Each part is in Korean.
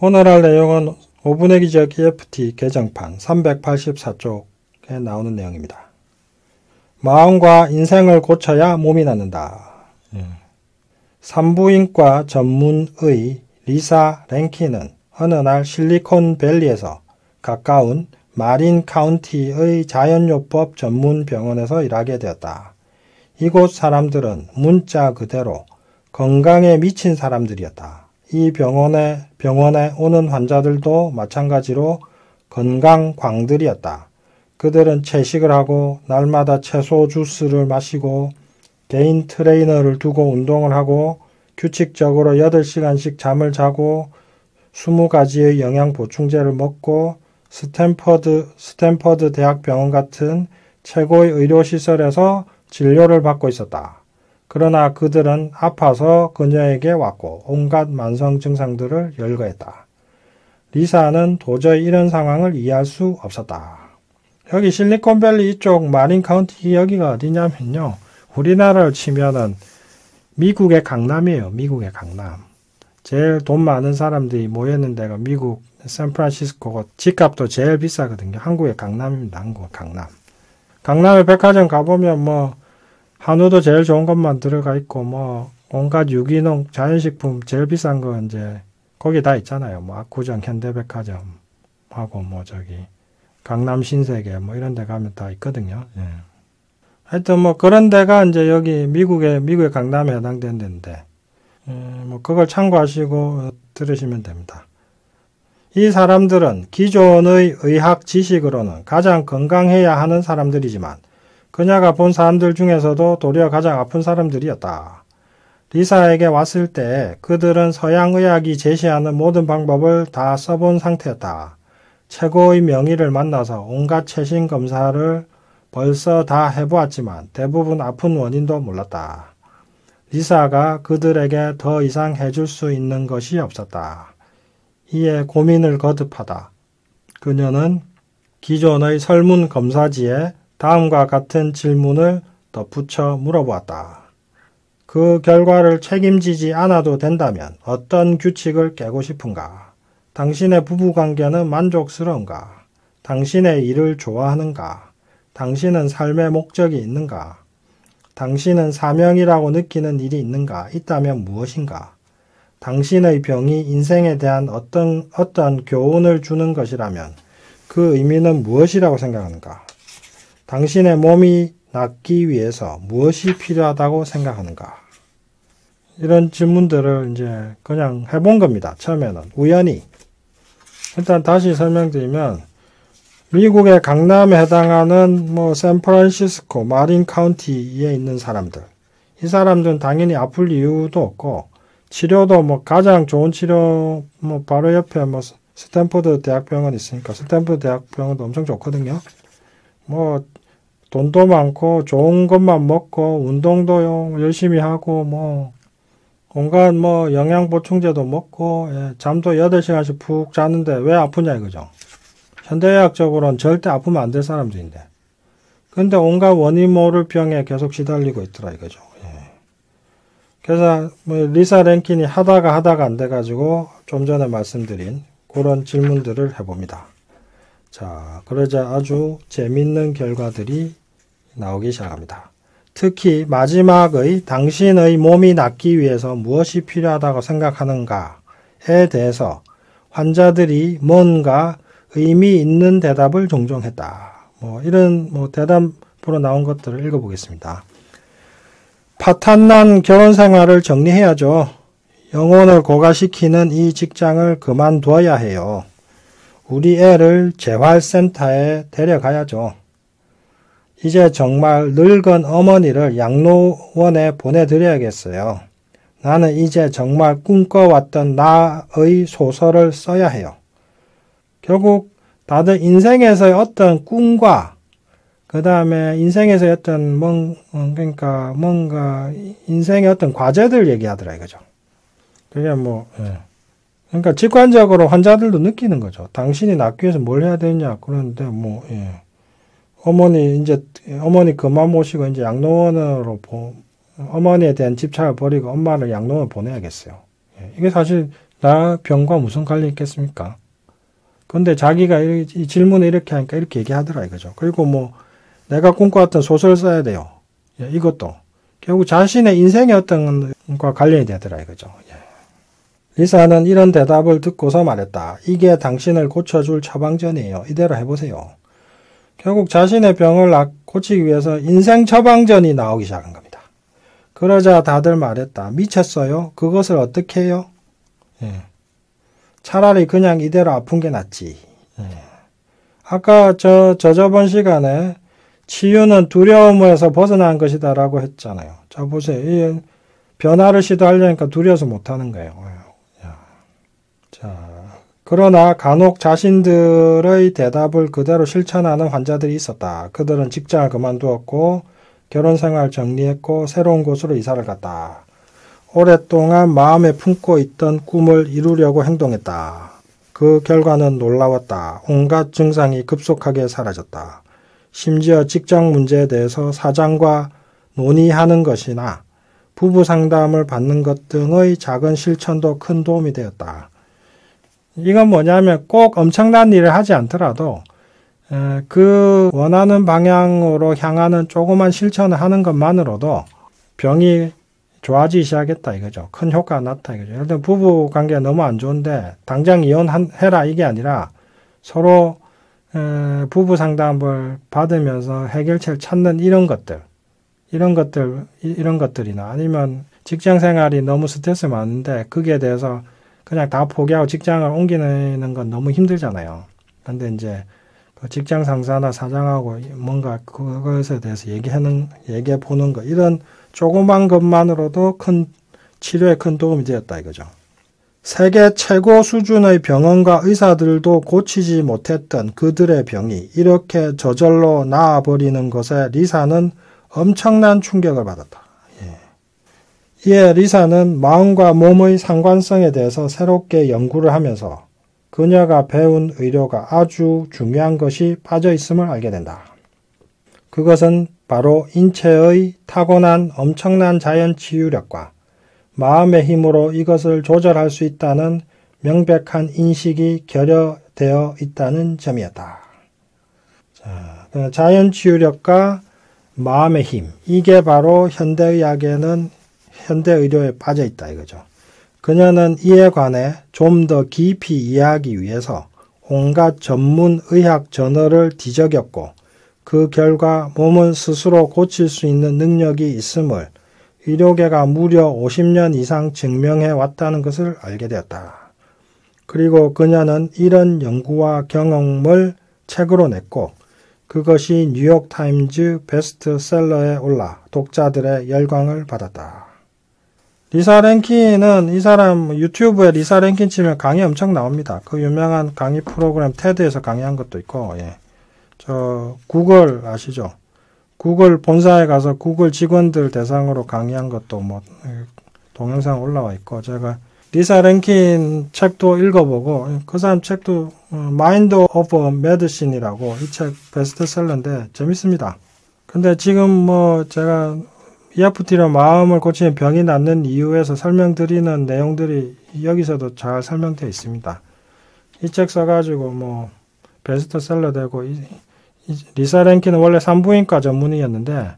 오늘 할 내용은 5분의 기적 EFT 개정판 384쪽에 나오는 내용입니다. 마음과 인생을 고쳐야 몸이 낫는다. 산부인과 전문의 리사 랭키는 어느 날 실리콘밸리에서 가까운 마린 카운티의 자연요법 전문 병원에서 일하게 되었다. 이곳 사람들은 문자 그대로 건강에 미친 사람들이었다. 이 병원에 오는 환자들도 마찬가지로 건강광들이었다. 그들은 채식을 하고 날마다 채소 주스를 마시고 개인 트레이너를 두고 운동을 하고 규칙적으로 8시간씩 잠을 자고 20가지의 영양 보충제를 먹고 스탠퍼드 대학병원 같은 최고의 의료시설에서 진료를 받고 있었다. 그러나 그들은 아파서 그녀에게 왔고 온갖 만성 증상들을 열거했다. 리사는 도저히 이런 상황을 이해할 수 없었다. 여기 실리콘밸리 이쪽 마린 카운티 여기가 어디냐면요. 우리나라를 치면은 미국의 강남이에요. 미국의 강남. 제일 돈 많은 사람들이 모여있는 데가 미국 샌프란시스코고 집값도 제일 비싸거든요. 한국의 강남입니다. 한국의 강남. 강남의 백화점 가보면 한우도 제일 좋은 것만 들어가 있고 온갖 유기농 자연식품 제일 비싼 거 이제 거기 다 있잖아요. 압구정 현대백화점하고 강남 신세계 이런 데 가면 다 있거든요. 예. 하여튼 그런 데가 이제 여기 미국의 강남에 해당되는 데인데 그걸 참고하시고 들으시면 됩니다. 이 사람들은 기존의 의학 지식으로는 가장 건강해야 하는 사람들이지만 그녀가 본 사람들 중에서도 도리어 가장 아픈 사람들이었다. 리사에게 왔을 때 그들은 서양의학이 제시하는 모든 방법을 다 써본 상태였다. 최고의 명의를 만나서 온갖 최신 검사를 벌써 다 해보았지만 대부분 아픈 원인도 몰랐다. 리사가 그들에게 더 이상 해줄 수 있는 것이 없었다. 이에 고민을 거듭하다 그녀는 기존의 설문 검사지에 다음과 같은 질문을 덧붙여 물어보았다. 그 결과를 책임지지 않아도 된다면 어떤 규칙을 깨고 싶은가? 당신의 부부관계는 만족스러운가? 당신의 일을 좋아하는가? 당신은 삶의 목적이 있는가? 당신은 사명이라고 느끼는 일이 있는가? 있다면 무엇인가? 당신의 병이 인생에 대한 어떤 교훈을 주는 것이라면 그 의미는 무엇이라고 생각하는가? 당신의 몸이 낫기 위해서 무엇이 필요하다고 생각하는가? 이런 질문들을 이제 그냥 해본 겁니다. 처음에는 우연히. 일단 다시 설명드리면 미국의 강남에 해당하는 샌프란시스코, 마린 카운티에 있는 사람들. 이 사람들은 당연히 아플 이유도 없고 치료도 가장 좋은 치료 바로 옆에 스탠퍼드 대학병원 있으니까 스탠퍼드 대학병원도 엄청 좋거든요. 돈도 많고 좋은 것만 먹고 운동도 열심히 하고 온갖 영양 보충제도 먹고 잠도 8시간씩 푹 자는데 왜 아프냐 이거죠. 현대의학적으로는 절대 아프면 안 될 사람들인데 근데 온갖 원인 모를 병에 계속 시달리고 있더라 이거죠. 그래서 리사 랭킨이 하다가 안 돼가지고 좀 전에 말씀드린 그런 질문들을 해봅니다. 자, 그러자 아주 재밌는 결과들이 나오기 시작합니다. 특히 마지막의 당신의 몸이 낫기 위해서 무엇이 필요하다고 생각하는가에 대해서 환자들이 뭔가 의미 있는 대답을 종종 했다. 이런 대답으로 나온 것들을 읽어보겠습니다. 파탄난 결혼 생활을 정리해야죠. 영혼을 고갈시키는 이 직장을 그만둬야 해요. 우리 애를 재활센터에 데려가야죠. 이제 정말 늙은 어머니를 양로원에 보내드려야겠어요. 나는 이제 정말 꿈꿔왔던 나의 소설을 써야 해요. 결국 다들 인생에서의 어떤 꿈과 그 다음에 인생에서의 어떤 뭔가 인생의 어떤 과제들 얘기하더라 이거죠. 그게 그러니까 직관적으로 환자들도 느끼는 거죠. 당신이 낫기 위해서 뭘 해야 되냐 그러는데 어머니 그만 모시고 이제 어머니에 대한 집착을 버리고 엄마를 양로원을 보내야겠어요. 이게 사실 나 병과 무슨 관련이 있겠습니까? 근데 자기가 이 질문을 이렇게 하니까 이렇게 얘기하더라 이거죠. 그리고 뭐 내가 꿈꿔왔던 소설 써야 돼요. 예, 이것도 결국 자신의 인생의 어떤 것과 관련이 되더라 이거죠. 예. 리사는 이런 대답을 듣고서 말했다. 이게 당신을 고쳐줄 처방전이에요. 이대로 해보세요. 결국 자신의 병을 고치기 위해서 인생 처방전이 나오기 시작한 겁니다. 그러자 다들 말했다. 미쳤어요? 그것을 어떻게 해요? 예. 차라리 그냥 이대로 아픈 게 낫지. 예. 아까 저번 시간에 치유는 두려움에서 벗어난 것이다 라고 했잖아요. 자, 보세요. 이 변화를 시도하려니까 두려워서 못하는 거예요. 자, 그러나 간혹 자신들의 대답을 그대로 실천하는 환자들이 있었다. 그들은 직장을 그만두었고 결혼 생활 정리했고 새로운 곳으로 이사를 갔다. 오랫동안 마음에 품고 있던 꿈을 이루려고 행동했다. 그 결과는 놀라웠다. 온갖 증상이 급속하게 사라졌다. 심지어 직장 문제에 대해서 사장과 논의하는 것이나 부부 상담을 받는 것 등의 작은 실천도 큰 도움이 되었다. 이건 뭐냐면 꼭 엄청난 일을 하지 않더라도 그 원하는 방향으로 향하는 조그만 실천을 하는 것만으로도 병이 좋아지기 시작했다 이거죠. 큰 효과가 났다 이거죠. 예를 들면 부부 관계가 너무 안 좋은데 당장 이혼해라 이게 아니라 서로 부부 상담을 받으면서 해결책을 찾는 이런 것들이나 아니면 직장 생활이 너무 스트레스 많은데 거기에 대해서 그냥 다 포기하고 직장을 옮기는 건 너무 힘들잖아요. 근데 이제 그 직장 상사나 사장하고 뭔가 그것에 대해서 얘기해 보는 거, 이런 조그만 것만으로도 치료에 큰 도움이 되었다 이거죠. 세계 최고 수준의 병원과 의사들도 고치지 못했던 그들의 병이 이렇게 저절로 나아버리는 것에 리사는 엄청난 충격을 받았다. 이에 리사는 마음과 몸의 상관성에 대해서 새롭게 연구를 하면서 그녀가 배운 의료가 아주 중요한 것이 빠져 있음을 알게 된다. 그것은 바로 인체의 타고난 엄청난 자연 치유력과 마음의 힘으로 이것을 조절할 수 있다는 명백한 인식이 결여되어 있다는 점이었다. 자연 치유력과 마음의 힘, 이게 바로 현대의료에 빠져 있다 이거죠. 그녀는 이에 관해 좀 더 깊이 이해하기 위해서 온갖 전문 의학 저널을 뒤적였고 그 결과 몸은 스스로 고칠 수 있는 능력이 있음을 의료계가 무려 50년 이상 증명해 왔다는 것을 알게 되었다. 그리고 그녀는 이런 연구와 경험을 책으로 냈고 그것이 뉴욕타임즈 베스트셀러에 올라 독자들의 열광을 받았다. 리사 랭킨은 이 사람 유튜브에 리사 랭킨 치면 강의 엄청 나옵니다. 그 유명한 강의 프로그램 테드에서 강의한 것도 있고, 저 구글 아시죠? 구글 본사에 가서 구글 직원들 대상으로 강의한 것도 뭐 동영상 올라와 있고, 제가 리사 랭킨 책도 읽어보고 그 사람 책도 마인드 오브 메디신이라고 이 책 베스트셀러인데 재밌습니다. 근데 지금 뭐 제가 EFT로 마음을 고치는 병이 낫는 이유에서 설명드리는 내용들이 여기서도 잘 설명되어 있습니다. 이 책 써가지고 뭐 베스트셀러 되고 리사 랭킨은 원래 산부인과 전문의였는데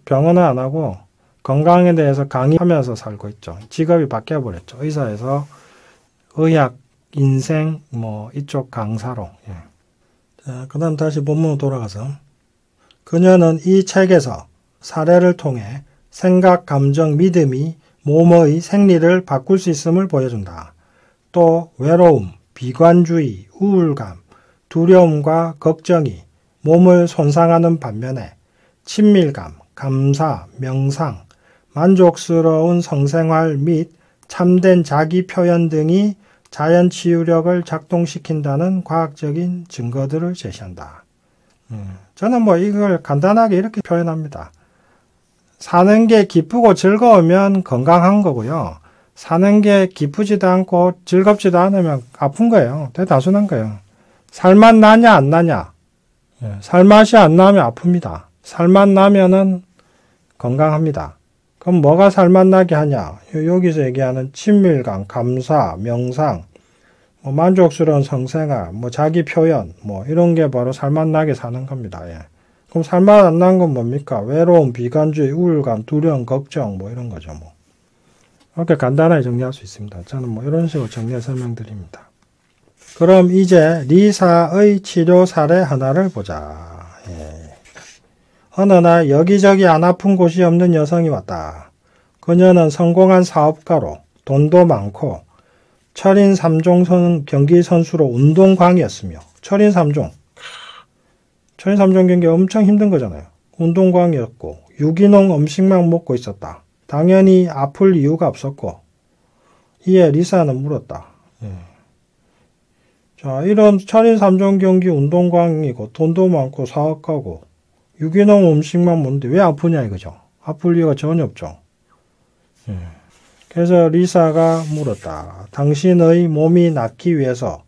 병원은 안 하고 건강에 대해서 강의하면서 살고 있죠. 직업이 바뀌어버렸죠. 의사에서 의학, 인생 뭐 이쪽 강사로. 자, 그 다음 다시 본문으로 돌아가서 그녀는 이 책에서 사례를 통해 생각, 감정, 믿음이 몸의 생리를 바꿀 수 있음을 보여준다. 또 외로움, 비관주의, 우울감, 두려움과 걱정이 몸을 손상하는 반면에 친밀감, 감사, 명상, 만족스러운 성생활 및 참된 자기 표현 등이 자연 치유력을 작동시킨다는 과학적인 증거들을 제시한다. 저는 뭐 이걸 간단하게 이렇게 표현합니다. 사는 게 기쁘고 즐거우면 건강한 거고요. 사는 게 기쁘지도 않고 즐겁지도 않으면 아픈 거예요. 되게 단순한 거예요. 살맛 나냐 안 나냐. 살맛이 안 나면 아픕니다. 살맛 나면은 건강합니다. 그럼 뭐가 살맛나게 하냐? 여기서 얘기하는 친밀감, 감사, 명상, 뭐 만족스러운 성생활, 뭐 자기 표현, 뭐 이런 게 바로 살맛나게 사는 겁니다. 예. 그럼 살맛 안 난 건 뭡니까? 외로움, 비관주의, 우울감, 두려움, 걱정, 뭐 이런 거죠. 뭐 이렇게 간단하게 정리할 수 있습니다. 저는 뭐 이런 식으로 정리해 설명드립니다. 그럼 이제 리사의 치료 사례 하나를 보자. 예. 어느 날 여기저기 안 아픈 곳이 없는 여성이 왔다. 그녀는 성공한 사업가로 돈도 많고 철인 3종 경기 선수로 운동광이었으며 철인 3종 경기 엄청 힘든 거잖아요. 운동광이었고 유기농 음식만 먹고 있었다. 당연히 아플 이유가 없었고 이에 리사는 물었다. 예. 자, 이런 철인 3종 경기 운동광이고 돈도 많고 사업가고 유기농 음식만 먹는데 왜 아프냐 이거죠. 아플 이유가 전혀 없죠. 예. 그래서 리사가 물었다. 당신의 몸이 낫기 위해서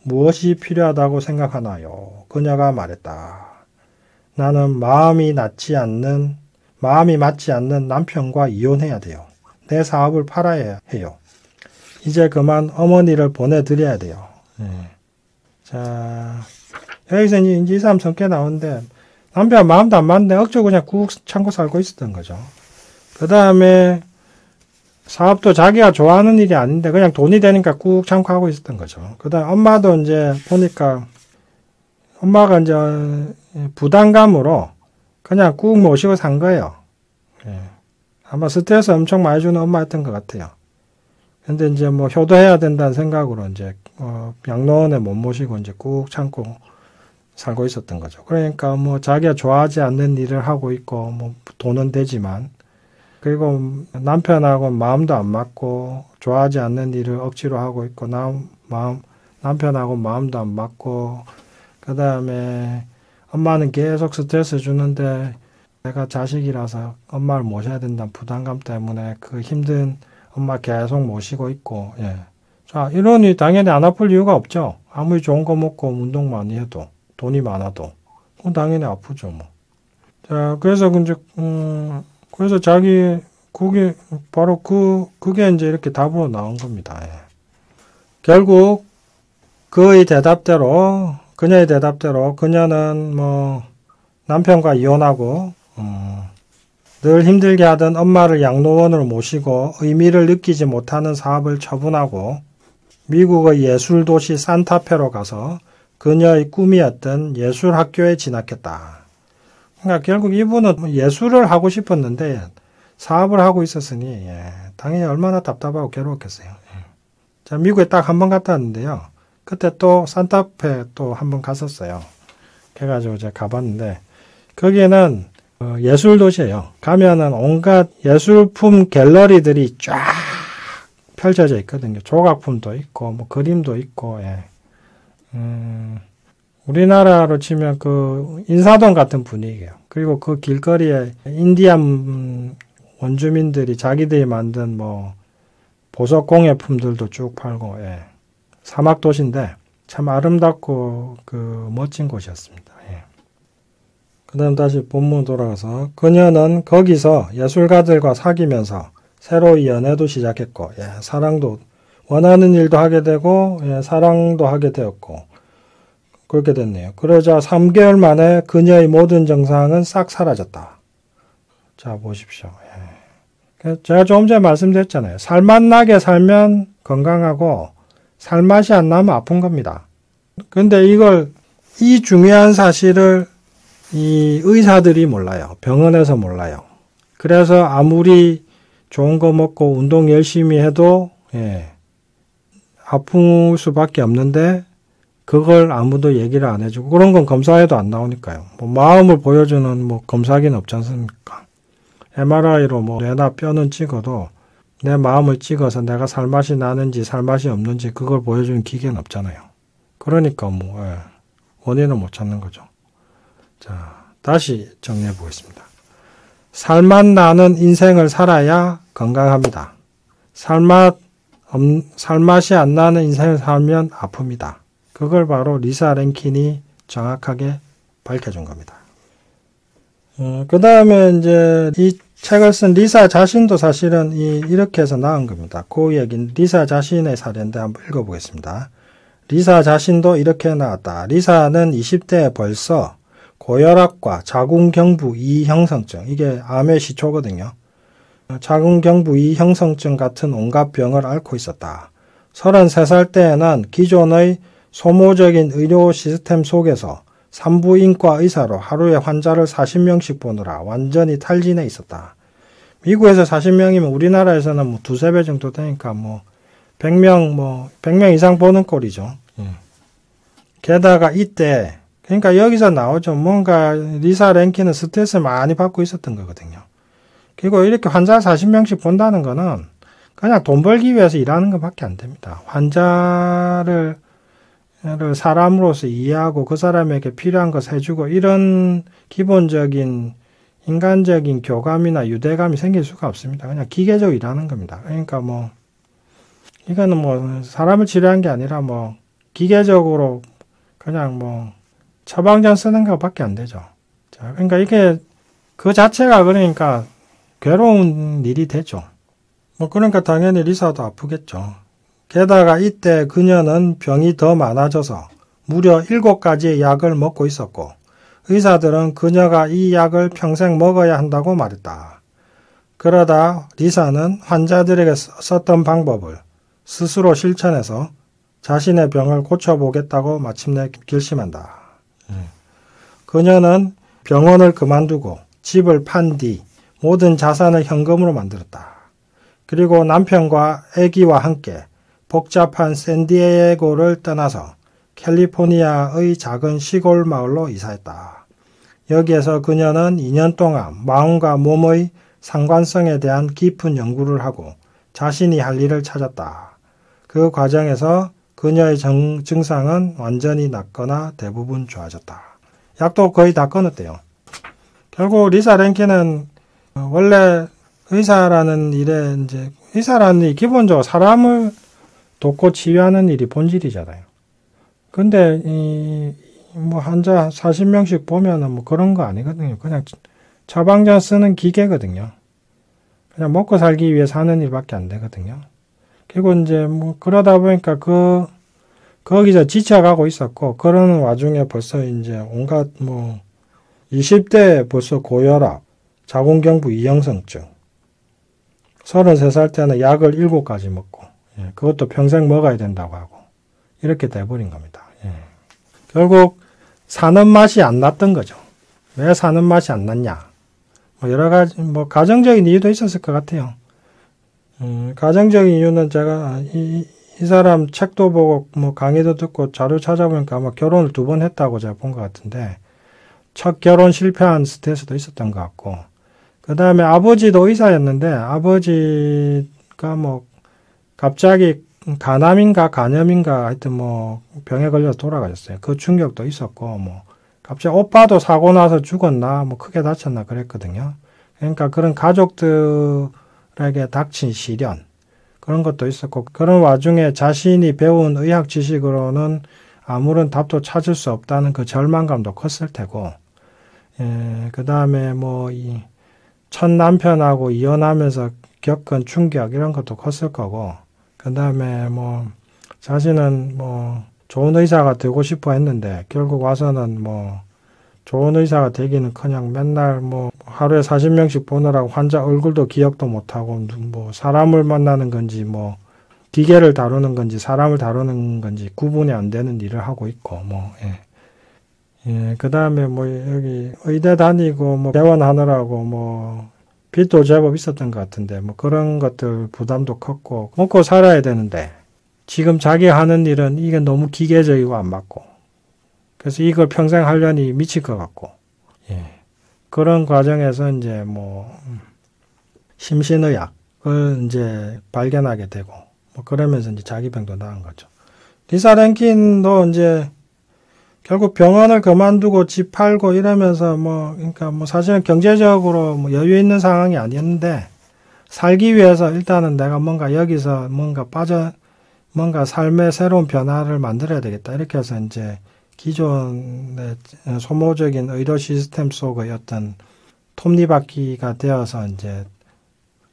무엇이 필요하다고 생각하나요? 그녀가 말했다. 나는 마음이 맞지 않는 남편과 이혼해야 돼요. 내 사업을 팔아야 해요. 이제 그만 어머니를 보내드려야 돼요. 예. 자, 여기서 이제 이 사람 성격 나오는데 남편 마음도 안 맞는데 억지로 그냥 꾹 참고 살고 있었던 거죠. 그 다음에 사업도 자기가 좋아하는 일이 아닌데 그냥 돈이 되니까 꾹 참고 하고 있었던 거죠. 그 다음 엄마도 이제 보니까 엄마가 이제 부담감으로 그냥 꾹 모시고 산 거예요. 예. 아마 스트레스 엄청 많이 주는 엄마였던 것 같아요. 근데 이제 뭐 효도해야 된다는 생각으로 이제 양로원에 못 모시고 이제 꾹 참고 살고 있었던 거죠. 그러니까 뭐 자기가 좋아하지 않는 일을 하고 있고 뭐 돈은 되지만 그리고 남편하고 마음도 안 맞고 좋아하지 않는 일을 억지로 하고 있고 남편하고 마음도 안 맞고 그 다음에 엄마는 계속 스트레스 주는데 내가 자식이라서 엄마를 모셔야 된다는 부담감 때문에 그 힘든 엄마 계속 모시고 있고 예. 자, 이러니 당연히 안 아플 이유가 없죠. 아무리 좋은 거 먹고 운동 많이 해도 돈이 많아도 당연히 아프죠 뭐. 자, 그래서 이제 그래서 그게 바로 그게 이제 이렇게 답으로 나온 겁니다. 예. 결국 그녀의 대답대로 그녀는 뭐 남편과 이혼하고 늘 힘들게 하던 엄마를 양로원으로 모시고 의미를 느끼지 못하는 사업을 처분하고 미국의 예술도시 산타페로 가서 그녀의 꿈이었던 예술학교에 진학했다. 그러니까 결국 이분은 예술을 하고 싶었는데 사업을 하고 있었으니 예, 당연히 얼마나 답답하고 괴로웠겠어요. 예. 자, 미국에 딱 한 번 갔다 왔는데요. 그때 또 산타페 또 한 번 갔었어요. 그래가지고 제가 가봤는데 거기에는 예술 도시예요. 가면은 온갖 예술품 갤러리들이 쫙 펼쳐져 있거든요. 조각품도 있고 뭐 그림도 있고 예. 우리나라로 치면 그 인사동 같은 분위기예요. 그리고 그 길거리에 인디안 원주민들이 자기들이 만든 뭐 보석 공예품들도 쭉 팔고 예. 사막 도시인데 참 아름답고 그 멋진 곳이었습니다. 예. 그다음 다시 본문 돌아가서 그녀는 거기서 예술가들과 사귀면서 새로이 연애도 시작했고 예. 사랑도 원하는 일도 하게 되고 예. 사랑도 하게 되었고 그렇게 됐네요. 그러자 3개월 만에 그녀의 모든 증상은 싹 사라졌다. 자 보십시오. 예. 제가 조금 전에 말씀드렸잖아요. 살맛 나게 살면 건강하고 살맛이 안 나면 아픈 겁니다. 근데 이 중요한 사실을 이 의사들이 몰라요. 병원에서 몰라요. 그래서 아무리 좋은 거 먹고 운동 열심히 해도 예, 아플 수밖에 없는데 그걸 아무도 얘기를 안 해주고 그런 건 검사해도 안 나오니까요. 뭐 마음을 보여주는 뭐 검사기는 없지 않습니까? MRI로 뭐 뇌나 뼈는 찍어도 내 마음을 찍어서 내가 살맛이 나는지 살맛이 없는지 그걸 보여주는 기계는 없잖아요. 그러니까 뭐 예, 원인을 못 찾는 거죠. 자, 다시 정리해 보겠습니다. 살맛 나는 인생을 살아야 건강합니다. 살맛이 안 나는 인생을 살면 아픕니다. 그걸 바로 리사 랭킨이 정확하게 밝혀준 겁니다. 그 다음에 이제 이 책을 쓴 리사 자신도 사실은 이렇게 해서 나온 겁니다. 그 얘기는 리사 자신의 사례인데 한번 읽어보겠습니다. 리사 자신도 이렇게 나왔다. 리사는 20대에 벌써 고혈압과 자궁경부 이형성증, 이게 암의 시초거든요. 자궁경부 이형성증 같은 온갖 병을 앓고 있었다. 33살 때에는 기존의 소모적인 의료 시스템 속에서 산부인과 의사로 하루에 환자를 40명씩 보느라 완전히 탈진해 있었다. 미국에서 40명이면 우리나라에서는 뭐 두세 배 정도 되니까 100명 이상 보는 꼴이죠. 게다가 이때, 그러니까 여기서 나오죠. 뭔가 리사 랭킨은 스트레스를 많이 받고 있었던 거거든요. 그리고 이렇게 환자 40명씩 본다는 거는 그냥 돈 벌기 위해서 일하는 것밖에 안 됩니다. 환자를 사람으로서 이해하고 그 사람에게 필요한 것 해주고 이런 기본적인 인간적인 교감이나 유대감이 생길 수가 없습니다. 그냥 기계적으로 일하는 겁니다. 그러니까 이거는 사람을 치료한 게 아니라 기계적으로 그냥 처방전 쓰는 것밖에 안 되죠. 자, 그러니까 이게 그 자체가 그러니까 괴로운 일이 되죠. 그러니까 당연히 리사도 아프겠죠. 게다가 이때 그녀는 병이 더 많아져서 무려 7가지의 약을 먹고 있었고 의사들은 그녀가 이 약을 평생 먹어야 한다고 말했다. 그러다 리사는 환자들에게 썼던 방법을 스스로 실천해서 자신의 병을 고쳐보겠다고 마침내 결심한다. 그녀는 병원을 그만두고 집을 판 뒤 모든 자산을 현금으로 만들었다. 그리고 남편과 아기와 함께 복잡한 샌디에고를 떠나서 캘리포니아의 작은 시골 마을로 이사했다. 여기에서 그녀는 2년 동안 마음과 몸의 상관성에 대한 깊은 연구를 하고 자신이 할 일을 찾았다. 그 과정에서 그녀의 증상은 완전히 낫거나 대부분 좋아졌다. 약도 거의 다 끊었대요. 결국 리사 랭킨은 원래 의사라는 일이 기본적으로 사람을 돕고 치유하는 일이 본질이잖아요. 근데 환자 40명씩 보면은 그런 거 아니거든요. 그냥 처방전 쓰는 기계거든요. 그냥 먹고 살기 위해 사는 일밖에 안 되거든요. 그리고 그러다 보니까 거기서 지쳐가고 있었고, 그러는 와중에 벌써 온갖 20대에 벌써 고혈압, 자궁경부 이형성증, 33살 때는 약을 7가지 먹고, 그것도 평생 먹어야 된다고 하고, 이렇게 돼버린 겁니다. 결국 사는 맛이 안 났던 거죠. 왜 사는 맛이 안 났냐? 여러 가지, 가정적인 이유도 있었을 것 같아요. 가정적인 이유는 제가 이 사람 책도 보고 강의도 듣고 자료 찾아보니까 아마 결혼을 2번 했다고 제가 본 것 같은데, 첫 결혼 실패한 스트레스도 있었던 것 같고, 그 다음에 아버지도 의사였는데, 아버지가 갑자기 간암인가 간염인가 하여튼 병에 걸려서 돌아가셨어요. 그 충격도 있었고, 갑자기 오빠도 사고 나서 죽었나, 크게 다쳤나 그랬거든요. 그러니까 그런 가족들에게 닥친 시련, 그런 것도 있었고, 그런 와중에 자신이 배운 의학 지식으로는 아무런 답도 찾을 수 없다는 그 절망감도 컸을 테고, 그 다음에 첫 남편하고 이혼하면서 겪은 충격 이런 것도 컸을 거고, 그 다음에 자신은 좋은 의사가 되고 싶어 했는데 결국 와서는 좋은 의사가 되기는커녕 맨날 하루에 40명씩 보느라고 환자 얼굴도 기억도 못하고 사람을 만나는 건지 기계를 다루는 건지 사람을 다루는 건지 구분이 안 되는 일을 하고 있고 그 다음에 여기 의대 다니고 개원하느라고 빚도 제법 있었던 것 같은데 그런 것들 부담도 컸고 먹고 살아야 되는데 지금 자기가 하는 일은 이게 너무 기계적이고 안 맞고 그래서 이걸 평생 하려니 미칠 것 같고 그런 과정에서 심신의학을 발견하게 되고 그러면서 자기 병도 나은 거죠. 리사 랭킨도 결국 병원을 그만두고 집 팔고 이러면서 그러니까 사실은 경제적으로 여유 있는 상황이 아니었는데 살기 위해서 일단은 내가 여기서 뭔가 삶의 새로운 변화를 만들어야 되겠다. 이렇게 해서 기존의 소모적인 의료 시스템 속의 어떤 톱니바퀴가 되어서 이제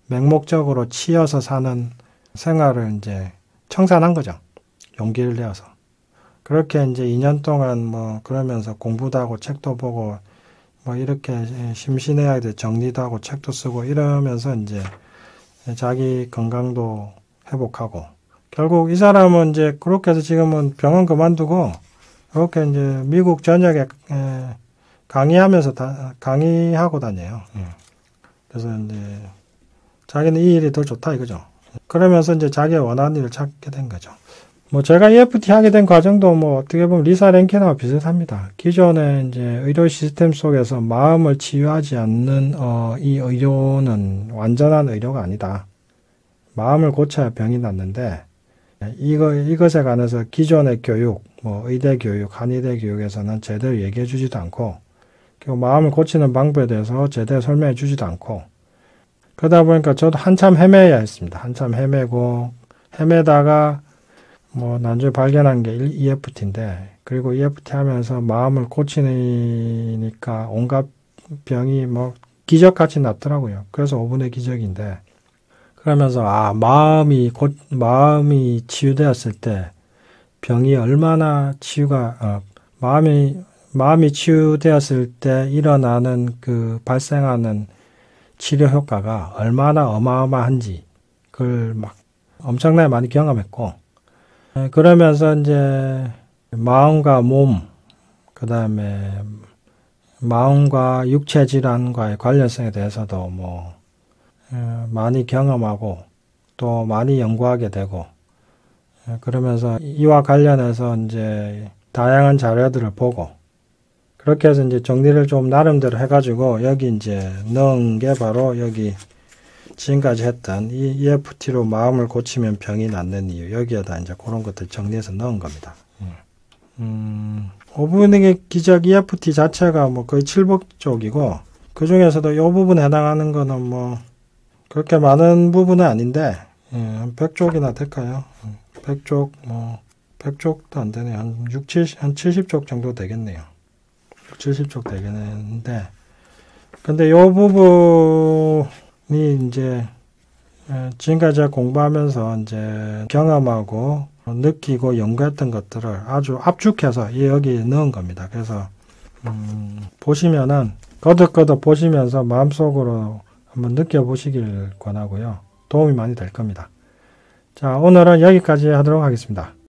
맹목적으로 치여서 사는 생활을 이제 청산한 거죠. 용기를 내어서. 그렇게 이제 2년 동안 뭐 그러면서 공부도 하고 책도 보고 뭐 이렇게 심신해야 돼 정리도 하고 책도 쓰고 이러면서 이제 자기 건강도 회복하고 결국 이 사람은 이제 그렇게 해서 지금은 병원 그만두고 이렇게 이제 미국 전역에 강의하면서 강의하고 다녀요. 그래서 이제 자기는 이 일이 더 좋다 이거죠. 그러면서 이제 자기가 원하는 일을 찾게 된 거죠. 뭐 제가 EFT 하게 된 과정도 뭐 어떻게 보면 리사 랭킨하고 비슷합니다. 기존의 이제 의료 시스템 속에서 마음을 치유하지 않는 이 의료는 완전한 의료가 아니다. 마음을 고쳐야 병이 낫는데 이것에 관해서 기존의 교육, 뭐 의대 교육, 한의대 교육에서는 제대로 얘기해 주지도 않고 그리고 마음을 고치는 방법에 대해서 제대로 설명해 주지도 않고 그러다 보니까 저도 한참 헤매야 했습니다. 한참 헤매고 헤매다가 뭐 나중에 발견한 게 EFT인데 그리고 EFT 하면서 마음을 고치니까 온갖 병이 뭐 기적같이 낫더라고요. 그래서 5분의 기적인데 그러면서 마음이 치유되었을 때 병이 얼마나 마음이 치유되었을 때 일어나는 그 발생하는 치료 효과가 얼마나 어마어마한지 그걸 막 엄청나게 많이 경험했고 그러면서 이제 마음과 몸 그다음에 마음과 육체 질환과의 관련성에 대해서도 뭐 많이 경험하고 또 많이 연구하게 되고 그러면서 이와 관련해서 이제 다양한 자료들을 보고 그렇게 해서 이제 정리를 좀 나름대로 해가지고 여기 이제 넣은 게 바로 여기 지금까지 했던 이 EFT로 마음을 고치면 병이 낫는 이유 여기에다 이제 그런 것들 정리해서 넣은 겁니다. 5분의 기적 EFT 자체가 뭐 거의 700쪽이고 그 중에서도 이 부분에 해당하는 거는 뭐 그렇게 많은 부분은 아닌데 한 100쪽이나 될까요? 100쪽 뭐 100쪽도 안 되네요. 한 70쪽 정도 되겠네요. 70쪽 되겠는데 근데 이 부분이 이제 지금까지 제가 공부하면서 이제 경험하고 느끼고 연구했던 것들을 아주 압축해서 여기 넣은 겁니다. 그래서 보시면은 거듭거듭 보시면서 마음속으로 한번 느껴보시길 권하고요. 도움이 많이 될 겁니다. 자, 오늘은 여기까지 하도록 하겠습니다.